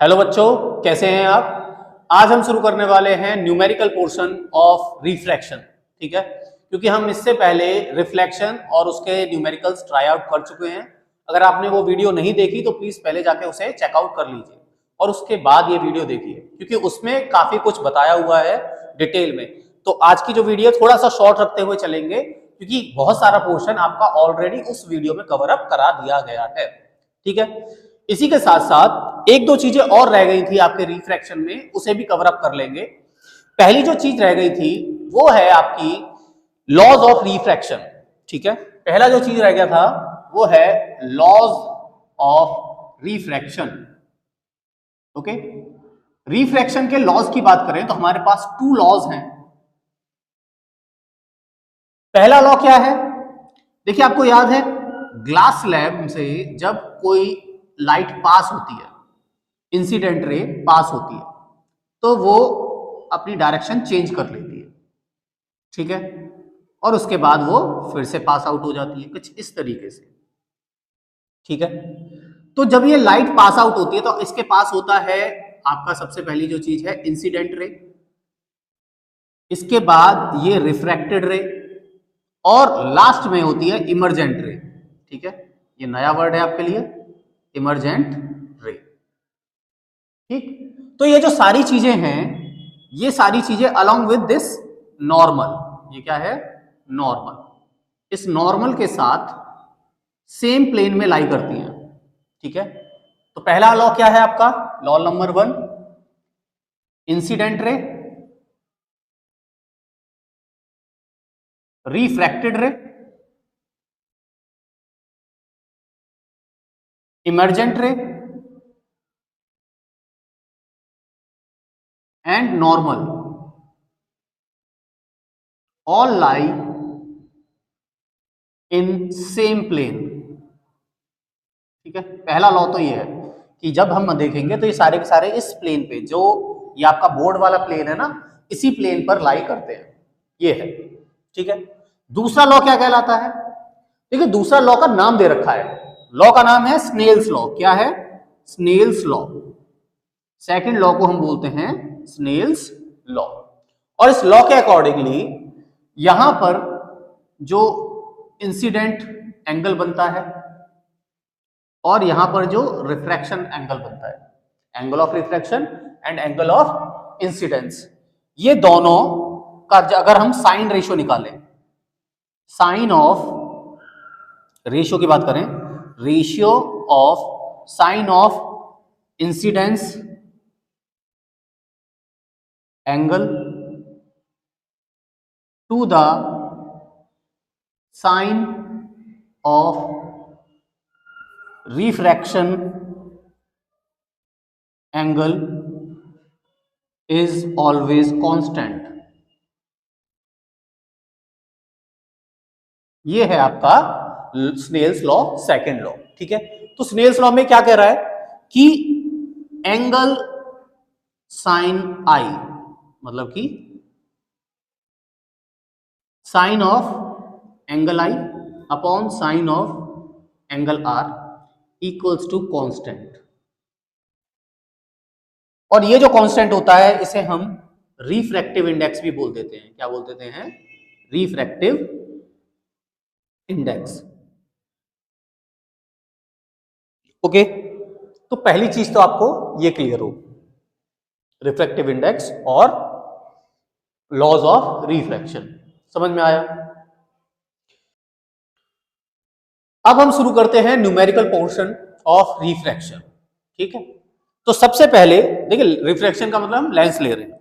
Hello बच्चों, कैसे हैं आप। आज हम शुरू करने वाले हैं न्यूमेरिकल पोर्शन ऑफ रिफ्रैक्शन। ठीक है, क्योंकि हम इससे पहले रिफ्लेक्शन और उसके न्यूमेरिकल्स ट्राई आउट कर चुके हैं। अगर आपने वो वीडियो नहीं देखी तो प्लीज पहले जाके उसे चेकआउट कर लीजिए और उसके बाद ये वीडियो देखिए, क्योंकि उसमें काफी कुछ बताया हुआ है डिटेल में। तो आज की जो वीडियो थोड़ा सा शॉर्ट रखते हुए चलेंगे, क्योंकि बहुत सारा पोर्शन आपका ऑलरेडी उस वीडियो में कवर अप करा दिया गया है। ठीक है, इसी के साथ साथ एक दो चीजें और रह गई थी आपके रिफ्रैक्शन में, उसे भी कवर अप कर लेंगे। पहली जो चीज रह गई थी वो है आपकी लॉज ऑफ रिफ्रैक्शन। ठीक है, पहला जो चीज रह गया था वो है laws of refraction. Okay, refraction के लॉज की बात करें तो हमारे पास टू लॉज हैं। पहला लॉ क्या है, देखिए आपको याद है ग्लास स्लैब से जब कोई लाइट पास होती है, इंसिडेंट रे पास होती है, तो वो अपनी डायरेक्शन चेंज कर लेती है। ठीक है, और उसके बाद वो फिर से पास आउट हो जाती है कुछ इस तरीके से। ठीक है, तो जब ये लाइट पास आउट होती है तो इसके पास होता है आपका सबसे पहली जो चीज है इंसिडेंट रे, इसके बाद ये रिफ्रैक्टेड रे, और लास्ट में होती है इमर्जेंट रे। ठीक है, ये नया वर्ड है आपके लिए, इमर्जेंट रे। ठीक, तो ये जो सारी चीजें हैं, ये सारी चीजें अलोंग विद दिस नॉर्मल, ये क्या है नॉर्मल, इस नॉर्मल के साथ सेम प्लेन में लाई करती हैं। ठीक है, तो पहला लॉ क्या है आपका, law number 1, incident ray, refracted ray, emergent ray and normal, all lie in same plane. ठीक है, पहला लॉ तो ये है कि जब हम देखेंगे तो ये सारे के सारे इस प्लेन पे, जो ये आपका बोर्ड वाला प्लेन है ना, इसी प्लेन पर लाई करते हैं, ये है। ठीक है, दूसरा लॉ क्या कहलाता है, देखिए दूसरा लॉ का नाम दे रखा है, लॉ का नाम है स्नेल्स लॉ। क्या है, स्नेल्स लॉ। सेकंड लॉ को हम बोलते हैं स्नेल्स लॉ। और इस लॉ के अकॉर्डिंगली यहां पर जो इंसिडेंट एंगल बनता है और यहां पर जो रिफ्रैक्शन एंगल बनता है, angle of refraction and angle of incidence, ये दोनों का अगर हम साइन रेशियो निकालें, साइन ऑफ रेशियो की बात करें, ratio of sine of incidence angle to the sine of refraction angle is always constant। ये है आपका स्नेल्स लॉ, सेकंड लॉ। ठीक है, तो स्नेल्स लॉ में क्या कह रहा है कि एंगल साइन आई, मतलब कि sine of angle I upon sine of angle R equals to constant. और ये जो कांस्टेंट होता है इसे हम रिफ्रैक्टिव इंडेक्स भी बोल देते हैं। क्या बोल देते हैं, रिफ्रैक्टिव इंडेक्स। ओके, तो पहली चीज तो आपको ये क्लियर हो, रिफ्रैक्टिव इंडेक्स और लॉज ऑफ रिफ्रैक्शन समझ में आया। अब हम शुरू करते हैं न्यूमेरिकल पोर्शन ऑफ रिफ्रैक्शन। ठीक है, तो सबसे पहले देखिए रिफ्रैक्शन का मतलब हम लेंस ले रहे हैं,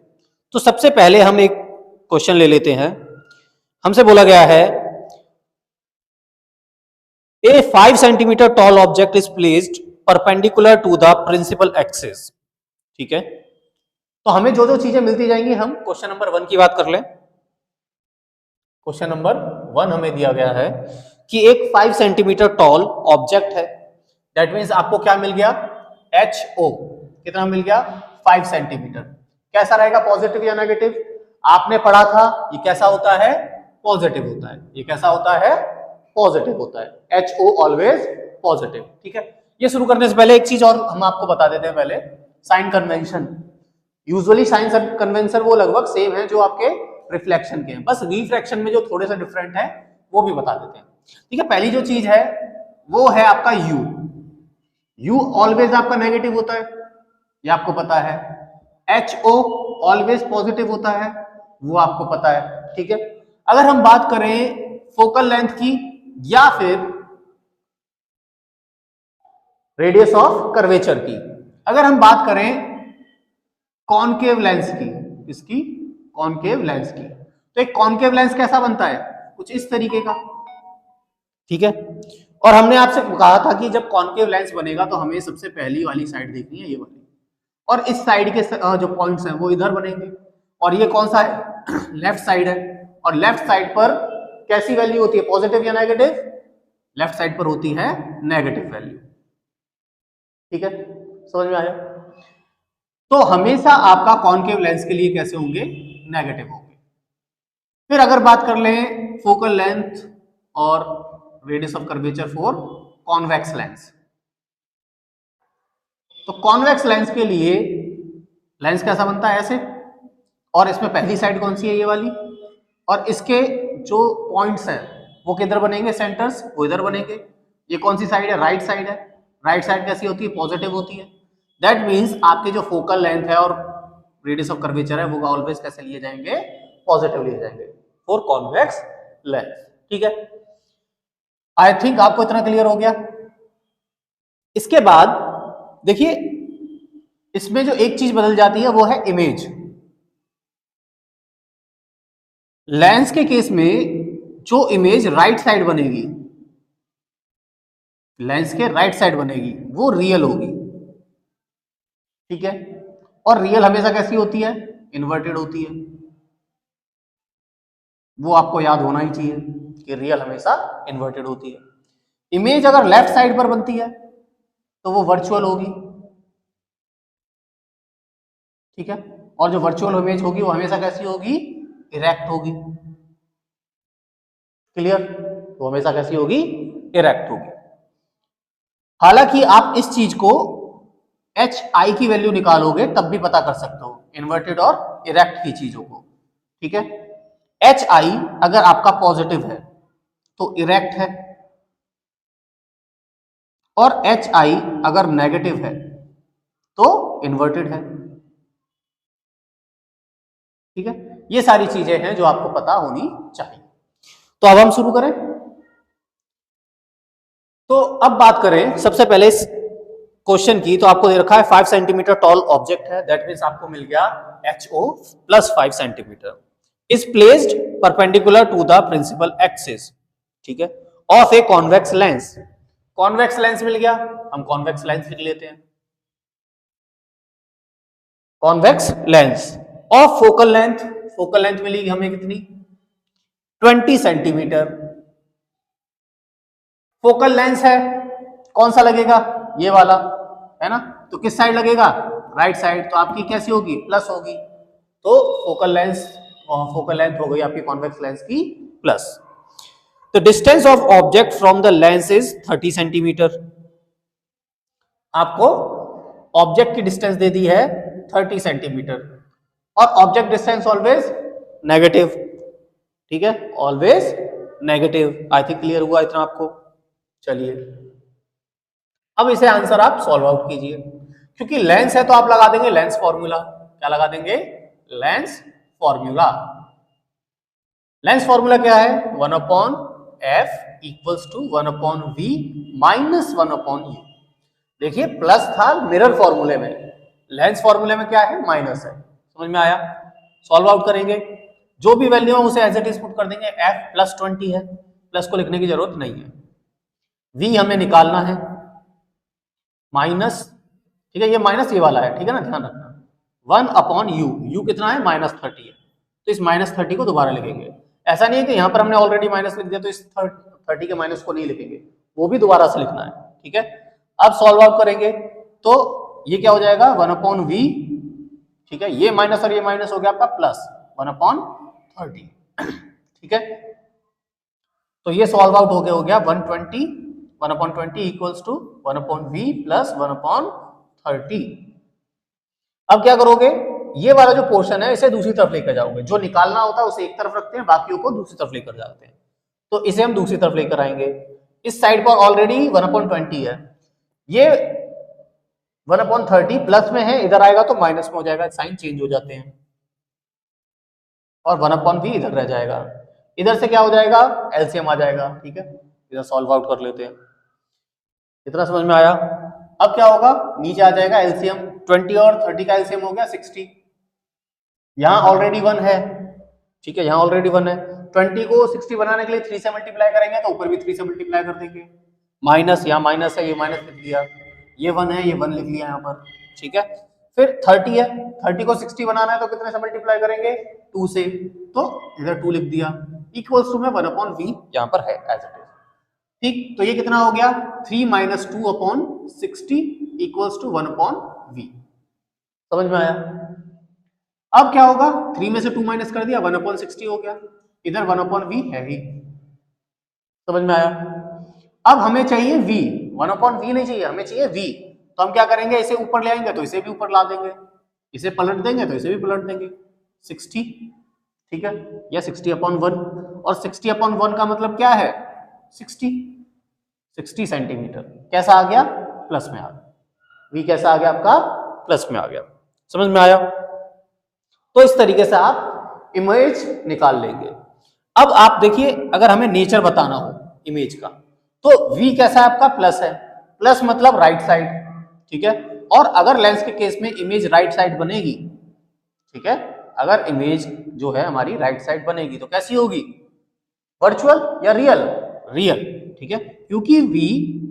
तो सबसे पहले हम एक क्वेश्चन ले लेते हैं। हमसे बोला गया है a 5 centimetre tall object is placed perpendicular to the principal axis. ठीक है, तो हमें जो जो चीजें मिलती जाएंगी, हम क्वेश्चन नंबर 1 की बात कर लें। क्वेश्चन नंबर 1 हमें दिया गया है कि एक 5 सेंटीमीटर टॉल ऑब्जेक्ट है, दैट मीन्स आपको क्या मिल गया, HO कितना मिल गया, 5 सेंटीमीटर। कैसा रहेगा, पॉजिटिव या नेगेटिव, आपने पढ़ा था ये कैसा होता है, पॉजिटिव होता है। ये कैसा होता है, पॉजिटिव होता है, HO ऑलवेज पॉजिटिव। ठीक है, ये शुरू करने से पहले एक चीज और हम आपको बता देते हैं पहले sign convention. Usually sign convention वो लगभग सेम है जो आपके रिफ्लेक्शन के हैं, बस रिफ्रैक्शन में जो थोड़े से डिफरेंट है वो भी बता देते हैं। ठीक है, पहली जो चीज है वो है आपका यू। यू ऑलवेज आपका नेगेटिव होता है, ये आपको पता है। एच ओ ऑलवेज पॉजिटिव होता है, वो आपको पता है। ठीक है, अगर हम बात करें फोकल लेंथ की या फिर रेडियस ऑफ कर्वेचर की, अगर हम बात करें कॉनकेव लेंस की, इसकी कॉनकेव लेंस की, तो एक कॉनकेव लेंस कैसा बनता है, कुछ इस तरीके का। ठीक है, और हमने आपसे कहा था कि जब कॉनकेव लेंस बनेगा तो हमें सबसे पहली वाली साइड देखनी है, ये वाली, और इस साइड के जो पॉइंट्स हैं वो इधर बनेंगे, और ये कौन सा है, लेफ्ट साइड है, और लेफ्ट साइड पर कैसी वैल्यू होती है, पॉजिटिव या नेगेटिव, लेफ्ट साइड पर होती है नेगेटिव वैल्यू। ठीक है, समझ में आया। तो हमेशा आपका कॉनकेव लेंस के लिए कैसे होंगे, नेगेटिव होंगे। फिर अगर बात कर लें फोकल लेंथ और radius of curvature for convex lens, तो कॉन्वेक्स लेंस के लिए लेंस कैसा बनता है, ऐसे, और इसमें पहली साइड कौन सी है, ये वाली, और इसके जो पॉइंट्स हैं वो किधर बनेंगे, सेंटर्स वो इधर बनेंगे। ये कौन सी साइड है, राइट साइड है। राइट साइड कैसी होती है, पॉजिटिव होती है। दैट मीन्स आपके जो फोकल लेंथ है और रेडियस ऑफ कर्वेचर है वो ऑलवेज कैसे लिए जाएंगे, पॉजिटिव लिए जाएंगे फॉर कॉन्वेक्स लेंस। ठीक है, आई थिंक आपको इतना क्लियर हो गया। इसके बाद देखिए, इसमें जो एक चीज बदल जाती है वो है इमेज। लेंस के केस में जो इमेज राइट साइड बनेगी, लेंस के राइट साइड बनेगी, वो रियल होगी। ठीक है, और रियल हमेशा कैसी होती है, इन्वर्टेड होती है। वो आपको याद होना ही चाहिए कि रियल हमेशा इन्वर्टेड होती है। इमेज अगर लेफ्ट साइड पर बनती है तो वो वर्चुअल होगी। ठीक है, और जो वर्चुअल इमेज होगी वो हमेशा कैसी होगी, इरेक्ट होगी। क्लियर, वो हमेशा कैसी होगी, इरेक्ट होगी। हालांकि आप इस चीज को एच आई की वैल्यू निकालोगे तब भी पता कर सकते हो, इन्वर्टेड और इरेक्ट की चीजों को। ठीक है, एच आई अगर आपका पॉजिटिव है तो इरेक्ट है, और एच आई अगर नेगेटिव है तो इन्वर्टेड है। ठीक है, ये सारी चीजें हैं जो आपको पता होनी चाहिए। तो अब हम शुरू करें। तो अब बात करें सबसे पहले इस क्वेश्चन की, तो आपको दे रखा है 5 सेंटीमीटर टॉल ऑब्जेक्ट है, दैट मीन्स आपको मिल गया HO plus 5 centimetre is placed perpendicular to the principal axis, ठीक है, of a convex lens. Convex lens मिल गया, हम कॉन्वेक्स लेंस लिख लेते हैं। Convex lens of focal length, focal length मिलेगी हमें कितनी, 20 सेंटीमीटर। फोकल लेंस है, कौन सा लगेगा, ये वाला है ना, तो किस साइड लगेगा, राइट साइड, तो आपकी कैसी होगी, प्लस होगी। तो फोकल लेंस, फोकल लेंथ हो गई आपकी कॉन्वेक्स लेंस की plus. The distance of object from the lens is 30 centimetre. आपको ऑब्जेक्ट की डिस्टेंस दे दी है 30 सेंटीमीटर, और ऑब्जेक्ट डिस्टेंस ऑलवेज नेगेटिव। ठीक है, always negative. I think clear हुआ इतना आपको। चलिए अब इसे आंसर आप सॉल्व आउट कीजिए। क्योंकि लेंस है तो आप लगा देंगे लेंस फॉर्मूला। क्या लगा देंगे, लेंस फॉर्मूला। लेंस फॉर्मूला क्या है, 1/f equals to 1/v minus 1/u। देखिए प्लस था मिरर फॉर्मूले में, लेंस फॉर्मूले में क्या है, माइनस है। समझ में आया। सॉल्व आउट करेंगे, जो भी वैल्यू है उसे एज इट इज पुट कर देंगे। f प्लस 20 है, प्लस को लिखने की जरूरत नहीं है। v हमें निकालना है, माइनस, ठीक है, ये माइनस ये वाला है, ठीक है ना, ध्यान रखना। 1/u, u कितना है, -30 है, तो इस -30 को दोबारा लिखेंगे। ऐसा नहीं है कि यहां पर हमने ऑलरेडी माइनस लिख दिया तो इस 30 के माइनस को नहीं लिखेंगे, वो भी दोबारा से लिखना है। ठीक है, अब सॉल्व आउट करेंगे तो ये क्या हो जाएगा, 1/v, ठीक है, ये माइनस और ये माइनस हो गया आपका प्लस 1/30। ठीक है, तो ये सॉल्व आउट हो गया 1/20 इक्वल्स टू 1/v प्लस 1/30। अब क्या करोगे, ये वाला जो पोर्शन है इसे दूसरी तरफ लेकर जाओगे, जो निकालना होता है उसे एक तरफ रखते हैं, बाकियों को दूसरी तरफ लेकर जाते हैं, तो इसे हम दूसरी तरफ लेकर आएंगे। इस साइड पर ऑलरेडी 1/20 है, ये 1/30 प्लस में है, इधर आएगा तो माइनस में हो जाएगा, साइन चेंज हो जाते हैं, और 1/v इधर रह जाएगा, इधर से क्या हो जाएगा, एलसीएम आ जाएगा। ठीक है, इधर सॉल्व आउट कर लेते हैं। इतना समझ में आया? अब क्या होगा, नीचे आ जाएगा एलसीएम, 20 और 30 का एलसीएम हो गया 60, यहाँ ऑलरेडी 1 है। ठीक है, यहाँ ऑलरेडी 1 है, 20 को 60 बनाने के लिए 3 से मल्टीप्लाई करेंगे तो ऊपर भी 3 से मल्टीप्लाई कर देंगे, माइनस, यहाँ माइनस है, ये माइनस लिख दिया, ये 1 है, ये 1 लिख लिया यहाँ पर। ठीक है, फिर 30 है, 30 को 60 बनाना है तो कितने से मल्टीप्लाई करेंगे, 2 से, तो इधर 2 लिख दिया, इक्वल्स टू में 1/v यहाँ पर है एज इट इज। ठीक, तो ये कितना हो गया, 3 - 2/60 इक्वल्स टू 1/v। समझ में आया? अब क्या होगा, 3 में से 2 माइनस कर दिया, 1/60 हो गया, इधर 1/v है ही। समझ में आया? अब हमें चाहिए v, 1/v नहीं चाहिए, हमें चाहिए v, तो हम क्या करेंगे, इसे ऊपर ले आएंगे तो इसे भी ऊपर ला देंगे, इसे पलट देंगे तो इसे भी पलट देंगे, 60। ठीक है, या 60/1, और 60/1 का मतलब क्या है, 60 सेंटीमीटर। कैसा आ गया, प्लस में आ गया, v कैसा आ गया आपका, प्लस में आ गया। समझ में आया? तो इस तरीके से आप इमेज निकाल लेंगे। अब आप देखिए, अगर हमें नेचर बताना हो इमेज का, तो v कैसा है आपका, प्लस है, प्लस मतलब राइट साइड। ठीक है, और अगर लेंस के केस में इमेज राइट साइड बनेगी, ठीक है, अगर इमेज जो है हमारी राइट साइड बनेगी तो कैसी होगी, वर्चुअल या रियल, रियल। ठीक है, क्योंकि v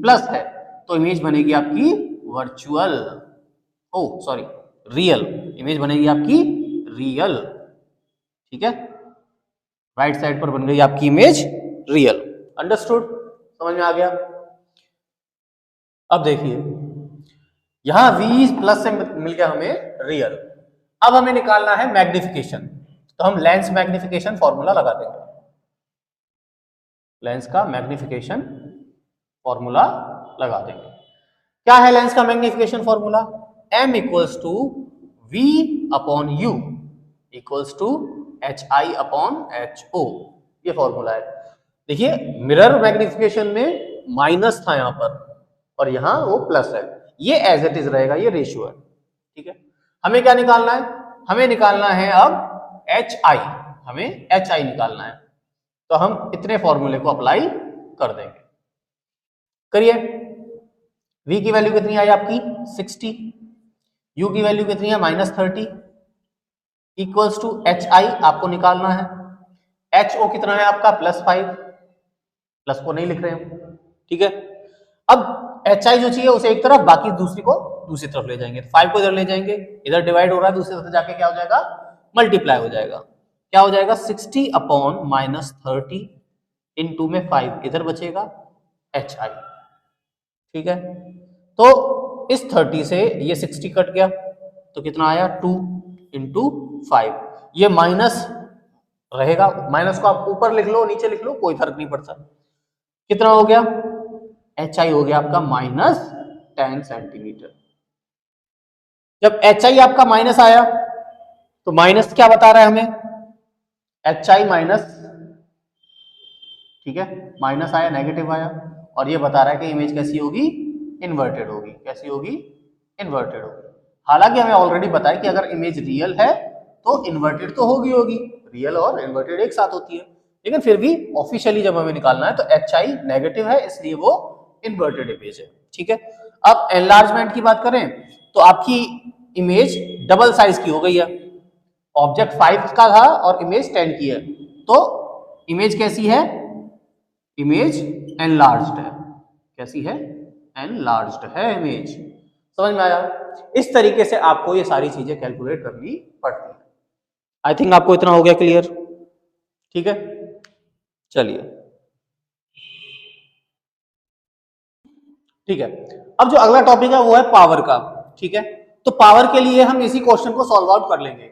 प्लस है तो इमेज बनेगी आपकी वर्चुअल, ओ सॉरी रियल, इमेज बनेगी आपकी रियल। ठीक है, राइट साइड पर बन गई आपकी इमेज रियल। अंडरस्टूड? समझ में आ गया? अब देखिए, यहां v प्लस से मिल गया हमें रियल। अब हमें निकालना है मैग्निफिकेशन, तो हम लेंस मैग्निफिकेशन फॉर्मूला लगा देंगे, लेंस का मैग्निफिकेशन फॉर्मूला लगा देंगे। क्या है लेंस का magnification formula, m equals to v/u equals to hi/ho, ये फॉर्मूला है। देखिए, मिरर मैग्निफिकेशन में माइनस था यहाँ पर, और यहाँ वो प्लस है, ये एज इट इज रहेगा, ये रेशियो है। ठीक है, हमें क्या निकालना है, हमें निकालना है अब hi, हमें hi निकालना है, तो हम इतने फॉर्मूले को अप्लाई कर देंगे। करिए, v की वैल्यू कितनी आई आपकी 60, u की वैल्यू कितनी है -30, इक्वल्स टू hi आपको निकालना है, ho कितना है आपका +5, प्लस को नहीं लिख रहे हम। ठीक है, अब hi जो चाहिए उसे एक तरफ, बाकी दूसरी को दूसरी तरफ ले जाएंगे, 5 को इधर ले जाएंगे, इधर डिवाइड हो रहा है, दूसरी तरफ जाके क्या हो जाएगा, मल्टीप्लाई हो जाएगा, क्या हो जाएगा 60/-30 इनटू में 5 इधर बचेगा hi। ठीक है, तो इस 30 से ये 60 कट गया तो कितना आया 2 इंटू 5, ये माइनस रहेगा, माइनस को आप ऊपर लिख लो नीचे लिख लो कोई फर्क नहीं पड़ता। कितना हो गया, hi हो गया आपका -10 सेंटीमीटर। जब hi आपका माइनस आया तो माइनस क्या बता रहा है हमें, hi माइनस, ठीक है, माइनस आया, नेगेटिव आया, और ये बता रहा है कि इमेज कैसी होगी, इन्वर्टेड होगी। कैसी होगी, इन्वर्टेड होगी। हालांकि हमें ऑलरेडी पता है कि अगर इमेज रियल है तो इन्वर्टेड तो होगी, रियल और इन्वर्टेड एक साथ होती है, लेकिन फिर भी ऑफिशियली जब हमें निकालना है तो hi नेगेटिव है, इसलिए वो इन्वर्टेड इमेज है। ठीक है, अब एनलार्जमेंट की बात करें तो आपकी इमेज डबल साइज की हो गई है, ऑब्जेक्ट 5 का था और इमेज 10 की है, तो इमेज कैसी है, इमेज एनलार्ज्ड है। कैसी है, एनलार्ज्ड है इमेज। समझ में आया? इस तरीके से आपको ये सारी चीजें कैलकुलेट करनी पड़ती है। आई थिंक आपको इतना हो गया क्लियर। ठीक है, चलिए ठीक है, अब जो अगला टॉपिक है वो है पावर का। ठीक है, तो पावर के लिए हम इसी क्वेश्चन को सॉल्व आउट कर लेंगे।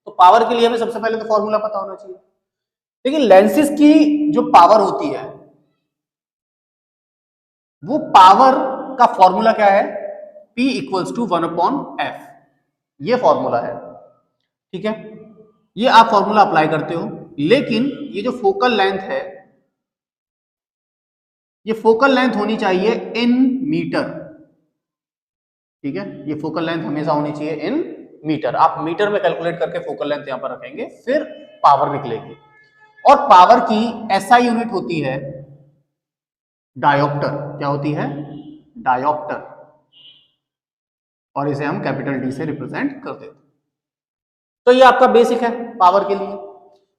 तो पावर के लिए हमें सबसे पहले तो फॉर्मूला पता होना चाहिए। लेकिन लेंसेज की जो पावर होती है वो पावर का फॉर्मूला क्या है, P = 1/f। ये फॉर्मूला है, ठीक है। ये आप फॉर्मूला अप्लाई करते हो, लेकिन ये जो फोकल लेंथ है, ये फोकल लेंथ होनी चाहिए इन मीटर, ठीक है। ये फोकल लेंथ हमेशा होनी चाहिए इन मीटर। आप मीटर में कैलकुलेट करके फोकल लेंथ यहां पर रखेंगे, फिर पावर निकलेगी। और पावर की एसआई यूनिट होती है डायोप्टर। क्या होती है? डायोप्टर। और इसे हम कैपिटल डी से रिप्रेजेंट कर देते हैं। तो ये आपका बेसिक है पावर के लिए।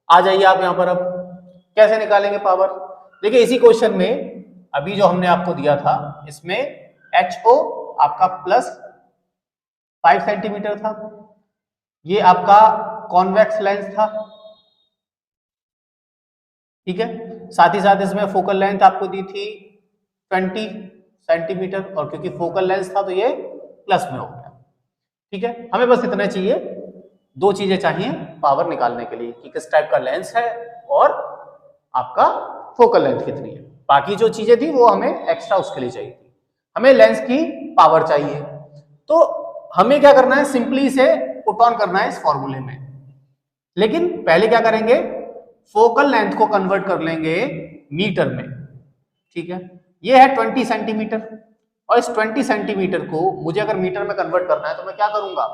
आ जाइए आप यहां पर, अब कैसे निकालेंगे पावर। देखिए इसी क्वेश्चन में अभी जो हमने आपको दिया था, इसमें HO आपका प्लस 5 सेंटीमीटर था, ये आपका कॉन्वेक्स लेंस था, ठीक है। साथ ही साथ इसमें फोकल लेंथ आपको दी थी 20 सेंटीमीटर, और क्योंकि फोकल लेंस था तो ये प्लस में हो गया, ठीक है। हमें बस इतना चाहिए, दो चीजें चाहिए पावर निकालने के लिए, कि किस टाइप का लेंस है और आपका फोकल लेंथ कितनी है। बाकी जो चीजें थी वो हमें एक्स्ट्रा उसके लिए चाहिए थी। हमें लेंस की पावर चाहिए, तो हमें क्या करना है, सिंपली इसे पुट ऑन करना है इस फॉर्मूले में। लेकिन पहले क्या करेंगे, फोकल लेंथ को कन्वर्ट कर लेंगे मीटर में, ठीक है। ये है 20 सेंटीमीटर, और इस 20 सेंटीमीटर को मुझे अगर मीटर में कन्वर्ट करना है तो मैं क्या करूंगा,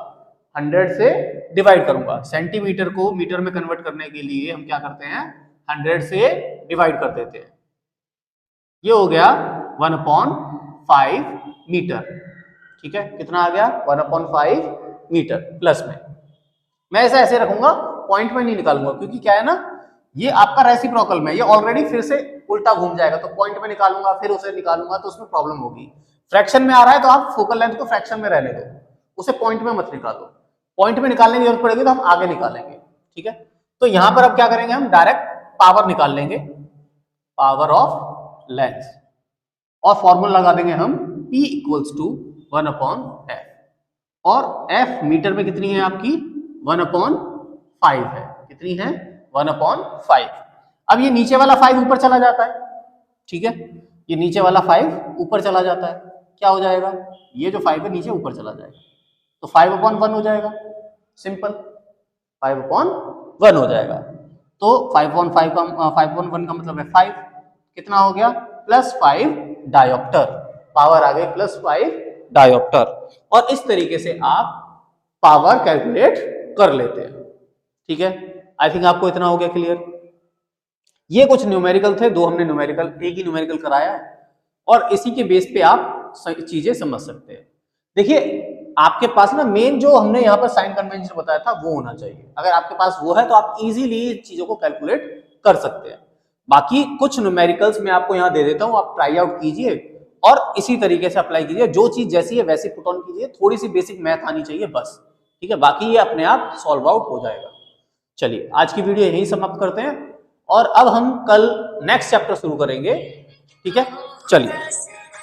100 से डिवाइड करूंगा। सेंटीमीटर को मीटर में कन्वर्ट करने के लिए हम क्या करते हैं, 100 से डिवाइड कर देते हैं। ये हो गया 1/5 मीटर, ठीक है। कितना आ गया, 1/5 मीटर प्लस में। मैं ऐसा ऐसे रखूंगा, पॉइंट में नहीं निकालूंगा, क्योंकि क्या है ना, ये आपका रेसिप्रोकल में, ये ऑलरेडी फिर से उल्टा घूम जाएगा, तो पॉइंट में निकालूंगा फिर उसे निकालूंगा तो उसमें प्रॉब्लम होगी। फ्रैक्शन में आ रहा है तो आप फोकल लेंथ को फ्रैक्शन में रहने दो, उसे पॉइंट में मत निकालो। पॉइंट में निकालने की जरूरत पड़ेगी तो हम आगे निकालेंगे, ठीक है। तो यहां पर अब क्या करेंगे, हम डायरेक्ट पावर निकाल लेंगे, पावर ऑफ लेंस, और फॉर्मूला लगा देंगे हम P = 1/f, और f मीटर में कितनी है आपकी, 1/5 है। कितनी है, 1/5। अब ये नीचे वाला 5 ऊपर चला जाता है, ठीक है। ये नीचे वाला 5 ऊपर चला जाता है, क्या हो जाएगा, ये जो 5 है नीचे ऊपर चला जाएगा, तो 5/1 हो जाएगा, सिंपल 5/1 हो जाएगा। तो 5/5 का 5/1 का मतलब है 5, कितना हो गया, +5 डायोप्टर, पावर आ गई +5 डायोप्टर। और इस तरीके से आप पावर कैलकुलेट कर लेते हैं, ठीक है। आई थिंक आपको इतना हो गया क्लियर। ये कुछ न्यूमेरिकल थे, दो हमने न्यूमेरिकल, एक ही न्यूमेरिकल कराया है, और इसी के बेस पे आप चीजें समझ सकते हैं। देखिए आपके पास ना मेन जो हमने यहाँ पर साइन कन्वेंशन बताया था वो होना चाहिए। अगर आपके पास वो है तो आप इजीली चीजों को कैलकुलेट कर सकते हैं। बाकी कुछ न्यूमेरिकल्स मैं आपको यहाँ दे देता हूँ, आप ट्राई आउट कीजिए और इसी तरीके से अप्लाई कीजिए। जो चीज जैसी है वैसी पुट ऑन कीजिए, थोड़ी सी बेसिक मैथ आनी चाहिए बस, ठीक है। बाकी ये अपने आप सॉल्व आउट हो जाएगा। चलिए आज की वीडियो यही समाप्त करते हैं, और अब हम कल नेक्स्ट चैप्टर शुरू करेंगे, ठीक है। चलिए।